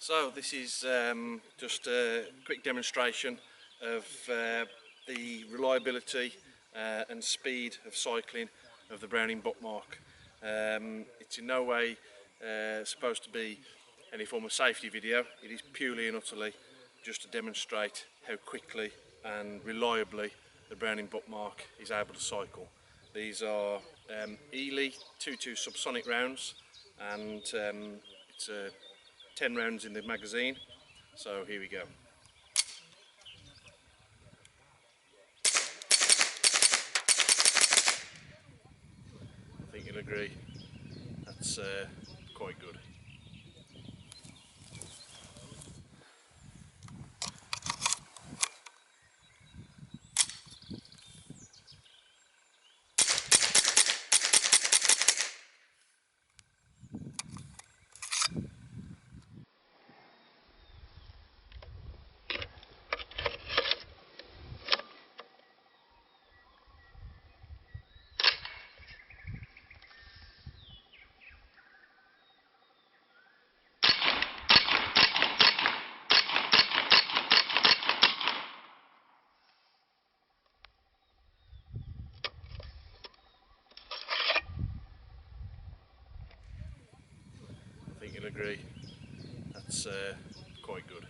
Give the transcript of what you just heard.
So this is just a quick demonstration of the reliability and speed of cycling of the Browning Buckmark. It's in no way supposed to be any form of safety video. It is purely and utterly just to demonstrate how quickly and reliably the Browning Buckmark is able to cycle. These are Eley 22 Subsonic rounds, and it's 10 rounds in the magazine, so here we go. I think you'll agree, that's quite good. I think you'll agree, that's quite good.